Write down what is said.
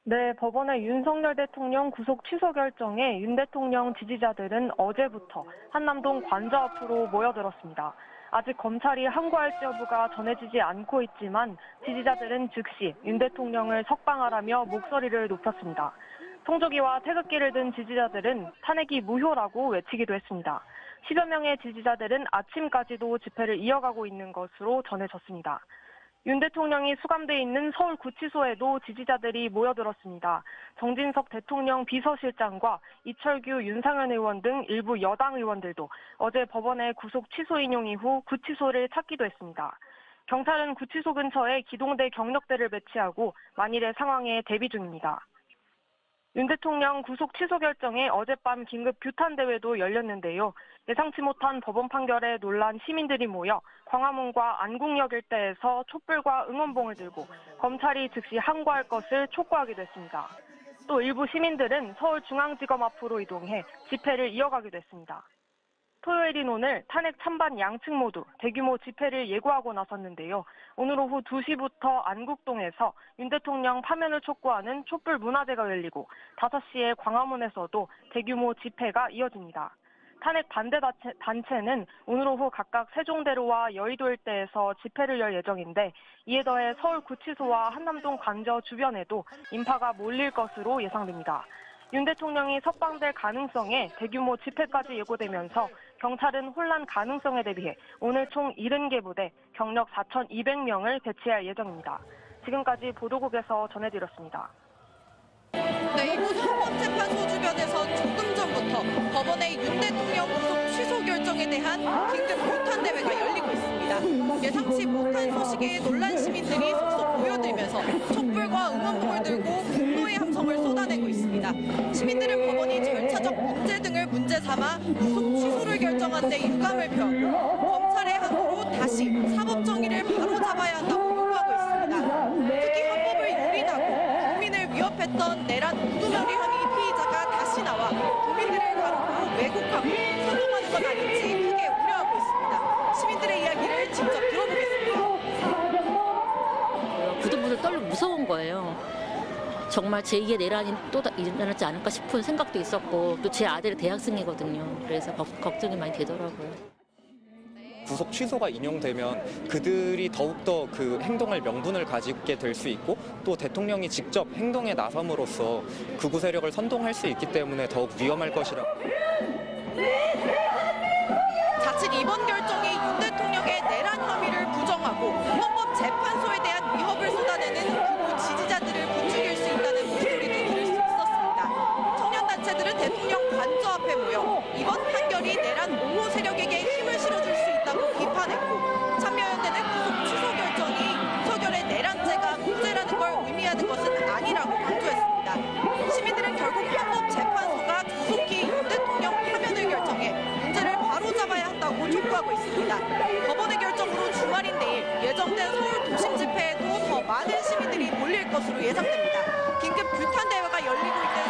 네, 법원의 윤석열 대통령 구속 취소 결정에 윤 대통령 지지자들은 어제부터 한남동 관저 앞으로 모여들었습니다. 아직 검찰이 항고할지 여부가 전해지지 않고 있지만 지지자들은 즉시 윤 대통령을 석방하라며 목소리를 높였습니다. 성조기와 태극기를 든 지지자들은 탄핵이 무효라고 외치기도 했습니다. 10여 명의 지지자들은 아침까지도 집회를 이어가고 있는 것으로 전해졌습니다. 윤 대통령이 수감돼 있는 서울구치소에도 지지자들이 모여들었습니다. 정진석 대통령 비서실장과 이철규, 윤상현 의원 등 일부 여당 의원들도 어제 법원의 구속 취소 인용 이후 구치소를 찾기도 했습니다. 경찰은 구치소 근처에 기동대 경력대를 배치하고 만일의 상황에 대비 중입니다. 윤 대통령 구속 취소 결정에 어젯밤 긴급 규탄 대회도 열렸는데요. 예상치 못한 법원 판결에 놀란 시민들이 모여 광화문과 안국역 일대에서 촛불과 응원봉을 들고 검찰이 즉시 항고할 것을 촉구하기도 했습니다. 또 일부 시민들은 서울중앙지검 앞으로 이동해 집회를 이어가기도 했습니다. 토요일인 오늘 탄핵 찬반 양측 모두 대규모 집회를 예고하고 나섰는데요. 오늘 오후 2시부터 안국동에서 윤 대통령 파면을 촉구하는 촛불 문화제가 열리고 5시에 광화문에서도 대규모 집회가 이어집니다. 탄핵 반대 단체는 오늘 오후 각각 세종대로와 여의도 일대에서 집회를 열 예정인데 이에 더해 서울구치소와 한남동 관저 주변에도 인파가 몰릴 것으로 예상됩니다. 윤 대통령이 석방될 가능성에 대규모 집회까지 예고되면서 경찰은 혼란 가능성에 대비해 오늘 총 70개 부대 경력 4,200명을 배치할 예정입니다. 지금까지 보도국에서 전해드렸습니다. 네, 이곳 헌법재판소 주변에서 조금 전부터 법원의 윤 대통령 구속 취소 결정에 대한 긴급 규탄 대회가 열리고 있습니다. 예상치 못한 소식에 놀란 시민들이 속속 모여들면서 촛불과 응원봉을 들고 분노의 함성을 쏟아내고 있습니다. 시민들은 법원이 절차적 문제 등을 문제 삼아 구속 취소를 결정한 데 유감을 표하고 검찰의 항고로 다시 사법 정의를 바로잡아야 한다고 요구하고 있습니다. 특히 헌법을 유린하고 국민을 위협했던 내란 우두머리 혐의 피의자가 다시 나와 국민들을 가르고 왜곡하고 선동하는 건 아닌지 크게 우려하고 있습니다. 시민들의 이야기를 직접 들어보겠습니다. 부들부들 떨리고 무서운 거예요. 정말 제2의 내란이 또 일어나지 않을까 싶은 생각도 있었고 또 제 아들이 대학생이거든요. 그래서 걱정이 많이 되더라고요. 구속 취소가 인용되면 그들이 더욱더 그 행동할 명분을 가지게 될 수 있고 또 대통령이 직접 행동에 나섬으로써 극우 세력을 선동할 수 있기 때문에 더욱 위험할 것이라. 자칫 이번 결정이 윤 대통령의 내란 혐의를 부정하고 헌법재판소에 대한 위협을 쏟아내는 극우 지지자들을 부추길 수 있다는 목소리도 들을 수 있었습니다. 청년단체들은 대통령 관저 앞에 모여 이번 판결이 내란 옹호 세력에게 힘을 실어줄 수 있다고 비판했고 참여연대는 구속 취소 결정이 윤석열의 내란죄가 무죄라는 걸 의미하는 것은 아니라고 강조했습니다. 시민들은 결국 헌법재판소가 조속히 윤 대통령 파면을 결정해 문제를 바로잡아야 한다고 촉구하고 있습니다. 법원의 결정으로 주말인 내일 예정된 서울 도심 집회에도 더 많은 시민들이 몰릴 것으로 예상됩니다. 긴급 규탄 대회가 열리고 있는